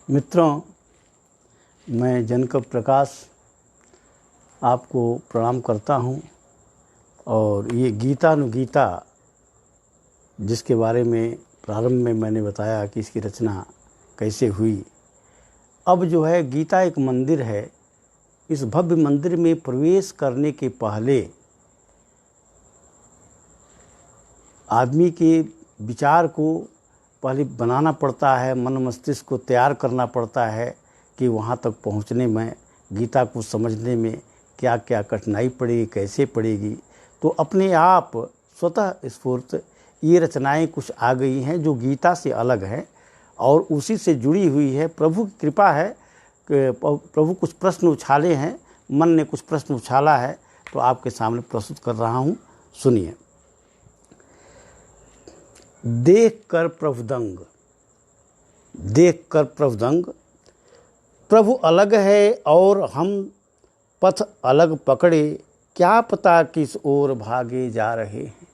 मित्रों, मैं जनकब प्रकाश आपको प्रणाम करता हूं। और ये गीतानुगीता जिसके बारे में प्रारंभ में मैंने बताया कि इसकी रचना कैसे हुई, अब जो है गीता एक मंदिर है। इस भव्य मंदिर में प्रवेश करने के पहले आदमी के विचार को पहले बनाना पड़ता है, मन मस्तिष्क को तैयार करना पड़ता है कि वहाँ तक पहुँचने में, गीता को समझने में क्या क्या कठिनाई पड़ेगी, कैसे पड़ेगी। तो अपने आप स्वतः स्फूर्त ये रचनाएं कुछ आ गई हैं जो गीता से अलग है और उसी से जुड़ी हुई है। प्रभु की कृपा है कि प्रभु कुछ प्रश्न उछाले हैं, मन ने कुछ प्रश्न उछाला है, तो आपके सामने प्रस्तुत कर रहा हूँ। सुनिए। देख कर प्रभुदंग, देख कर प्रभुदंग, प्रभु अलग है और हम पथ अलग पकड़े, क्या पता किस ओर भागे जा रहे हैं।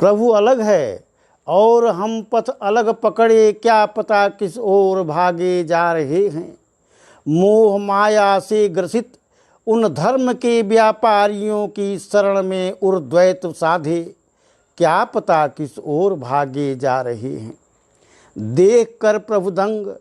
प्रभु अलग है और हम पथ अलग पकड़े, क्या पता किस ओर भागे जा रहे हैं। मोह माया से ग्रसित उन धर्म के व्यापारियों की शरण में उर्द्वैत साधे, क्या पता किस ओर भागे जा रहे हैं। देख कर प्रभुदंग,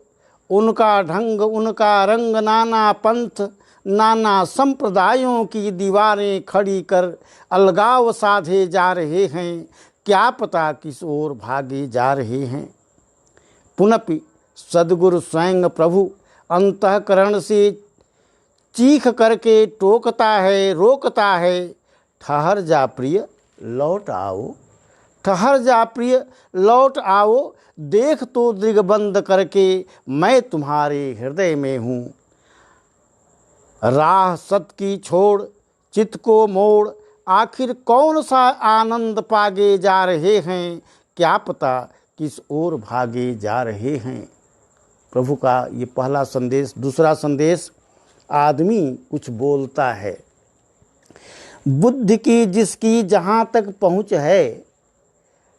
उनका ढंग उनका रंग, नाना पंथ नाना संप्रदायों की दीवारें खड़ी कर अलगाव साधे जा रहे हैं, क्या पता किस ओर भागे जा रहे हैं। पुनपि सद्गुरु स्वयं प्रभु अंतःकरण से चीख करके टोकता है, रोकता है, ठहर जा प्रिय लौट आओ, ठहर जा प्रिय लौट आओ। देख तो दृगबंद करके मैं तुम्हारे हृदय में हूँ। राह सत की छोड़ चित्त को मोड़, आखिर कौन सा आनंद पागे जा रहे हैं, क्या पता किस ओर भागे जा रहे हैं। प्रभु का ये पहला संदेश। दूसरा संदेश, आदमी कुछ बोलता है। बुद्धि की जिसकी जहाँ तक पहुँच है,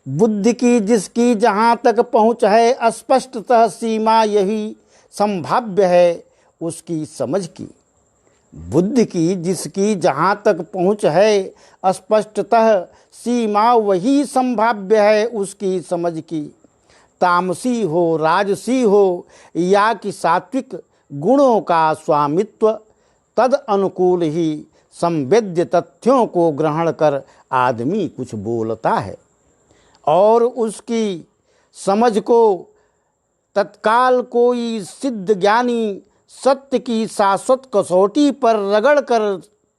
बुद्धि की जिसकी जहाँ तक पहुँच है, अस्पष्टतः सीमा यही संभाव्य है उसकी समझ की। बुद्धि की जिसकी जहाँ तक पहुँच है, अस्पष्टतः सीमा वही संभाव्य है उसकी समझ की। तामसी हो राजसी हो या कि सात्विक गुणों का स्वामित्व, तद अनुकूल ही संवेद्य तथ्यों को ग्रहण कर आदमी कुछ बोलता है और उसकी समझ को तत्काल कोई सिद्ध ज्ञानी सत्य की शाश्वत कसौटी पर रगड़ कर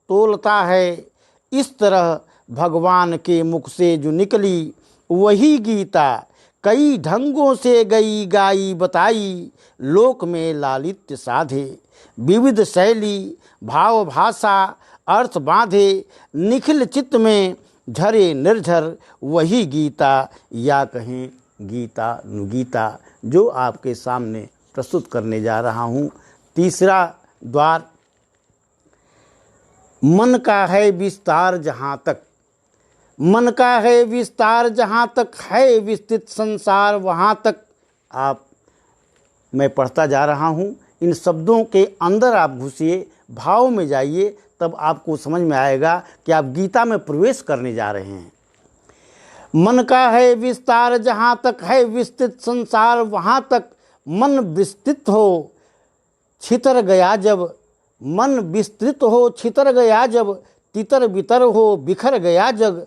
तोलता है। इस तरह भगवान के मुख से जो निकली वही गीता कई ढंगों से गई गाई बताई, लोक में लालित्य साधे, विविध शैली भाव भाषा अर्थ बांधे, निखिल चित्त में झरे निर्झर वही गीता, या कहें गीतानुगीता, जो आपके सामने प्रस्तुत करने जा रहा हूँ। तीसरा द्वार, मन का है विस्तार जहाँ तक, मन का है विस्तार जहाँ तक है विस्तृत संसार वहाँ तक। आप, मैं पढ़ता जा रहा हूँ, इन शब्दों के अंदर आप घुसिए, भाव में जाइए, तब आपको समझ में आएगा कि आप गीता में प्रवेश करने जा रहे हैं। मन का है विस्तार जहाँ तक है विस्तृत संसार वहाँ तक, मन विस्तृत हो छितर गया जब, मन विस्तृत हो छितर गया जब, तितर बितर हो बिखर गया जग।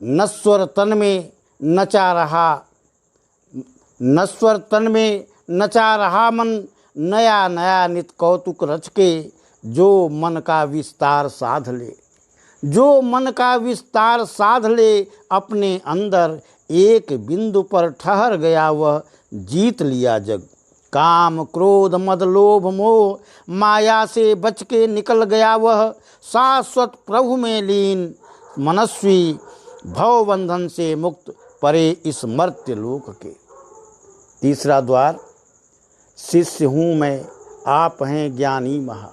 नश्वर तन में नचा रहा, नश्वर तन में नचा रहा मन, नया नया नित कौतुक रच के, जो मन का विस्तार साध ले, जो मन का विस्तार साध ले अपने अंदर, एक बिंदु पर ठहर गया वह जीत लिया जग। काम क्रोध मद लोभ मोह माया से बच के निकल गया वह, शाश्वत प्रभु में लीन मनस्वी, भव बंधन से मुक्त परे इस मर्त्य लोक के। तीसरा द्वार, शिष्य हूँ मैं आप हैं ज्ञानी महा,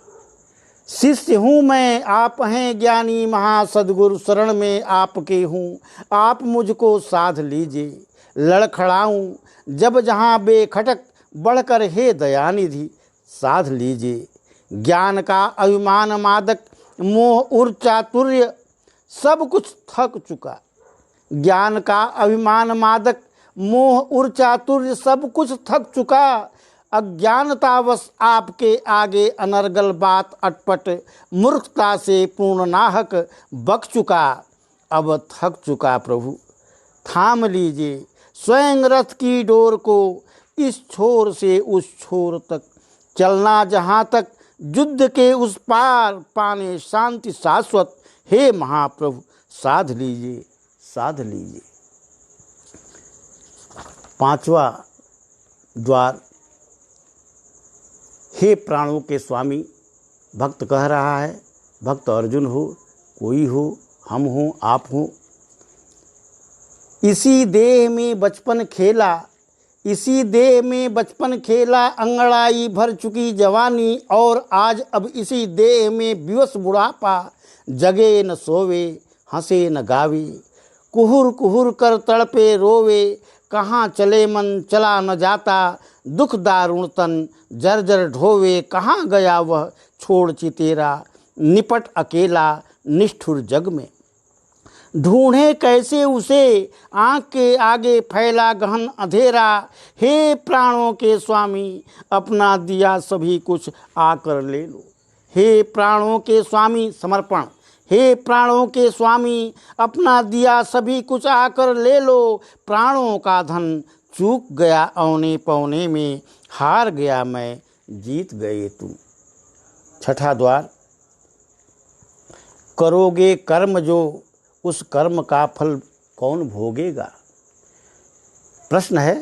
शिष्य हूँ मैं आप हैं ज्ञानी महा, सद्गुरु शरण में आपके हूँ, आप मुझको साध लीजिए। लड़खड़ाऊँ जब जहाँ बेखटक बढ़कर हे दयानिधि साध लीजिए। ज्ञान का अभिमान मादक मोह और चातुर्य सब कुछ थक चुका। ज्ञान का अभिमान मादक मोह और चातुर्य सब कुछ थक चुका। अज्ञानतावश आपके आगे अनर्गल बात अटपट मूर्खता से पूर्ण नाहक बक चुका। अब थक चुका प्रभु थाम लीजिए स्वयं रथ की डोर को, इस छोर से उस छोर तक चलना जहाँ तक, युद्ध के उस पार पाने शांति शाश्वत। हे महाप्रभु साध लीजिए साध लीजिए। पांचवा द्वार। हे प्राणों के स्वामी, भक्त कह रहा है, भक्त अर्जुन हो, कोई हो, हम हो, आप हो, इसी देह में बचपन खेला, इसी देह में बचपन खेला, अंगड़ाई भर चुकी जवानी, और आज अब इसी देह में विवश बुढ़ापा। जगे न सोवे, हंसे न गावे, कुहुर कुहुर कर तड़पे रोवे, कहाँ चले मन चला न जाता, दुख दारुण तन जर्जर ढोवे, कहाँ गया वह छोड़ चितेरा, निपट अकेला निष्ठुर जग में। ढूंढे कैसे उसे, आँख के आगे फैला गहन अंधेरा। हे प्राणों के स्वामी, अपना दिया सभी कुछ आकर ले लो। हे प्राणों के स्वामी, समर्पण। हे प्राणों के स्वामी, अपना दिया सभी कुछ आकर ले लो। प्राणों का धन चूक गया औने पौने में, हार गया मैं, जीत गए तुम। छठा द्वार। करोगे कर्म जो, उस कर्म का फल कौन भोगेगा। प्रश्न है,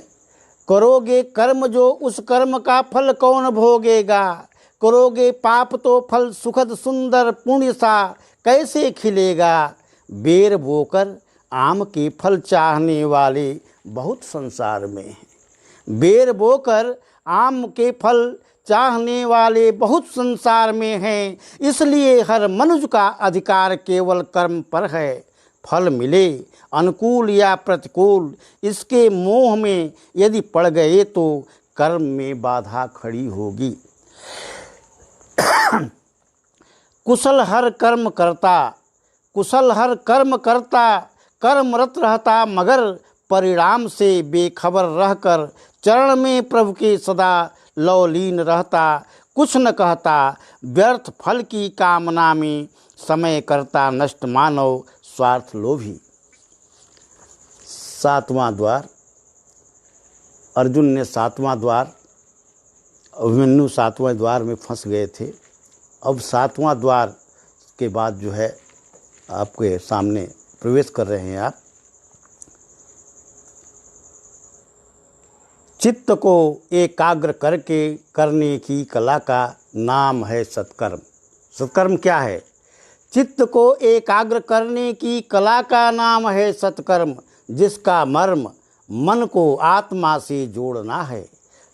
करोगे कर्म जो, उस कर्म का फल कौन भोगेगा। करोगे पाप तो फल सुखद सुंदर पुण्य सा कैसे खिलेगा। बेर बोकर आम के फल चाहने वाले बहुत संसार में हैं। बेर बोकर आम के फल चाहने वाले बहुत संसार में हैं। इसलिए हर मनुष्य का अधिकार केवल कर्म पर है। फल मिले अनुकूल या प्रतिकूल, इसके मोह में यदि पड़ गए तो कर्म में बाधा खड़ी होगी। कुशल हर कर्म करता, कुशल हर कर्म करता, कर्मरत रहता मगर परिणाम से बेखबर रहकर, चरण में प्रभु के सदा लौलीन रहता। कुछ न कहता व्यर्थ फल की कामना में, समय करता नष्ट मानव स्वार्थ लोभी। सातवां द्वार। अर्जुन ने सातवां द्वार, अभिमन्यु सातवें द्वार में फंस गए थे। अब सातवां द्वार के बाद जो है आपके सामने प्रवेश कर रहे हैं आप। चित्त को एकाग्र करके करने की कला का नाम है सत्कर्म। सत्कर्म क्या है। चित्त को एकाग्र करने की कला का नाम है सत्कर्म, जिसका मर्म मन को आत्मा से जोड़ना है।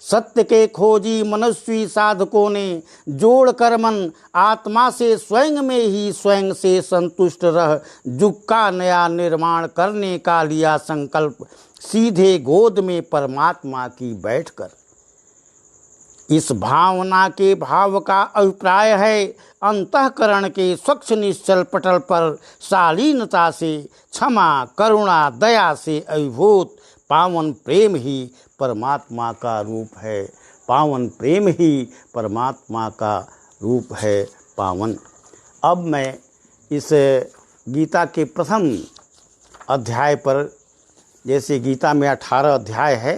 सत्य के खोजी मनस्वी साधकों ने जोड़ कर मन आत्मा से स्वयं में ही स्वयं से संतुष्ट रह युग का नया निर्माण करने का लिया संकल्प, सीधे गोद में परमात्मा की बैठकर। इस भावना के भाव का अभिप्राय है अंतःकरण के स्वच्छ निश्चल पटल पर शालीनता से, क्षमा करुणा दया से अभिभूत पावन प्रेम ही परमात्मा का रूप है। पावन प्रेम ही परमात्मा का रूप है पावन। अब मैं इस गीता के प्रथम अध्याय पर, जैसे गीता में 18 अध्याय है,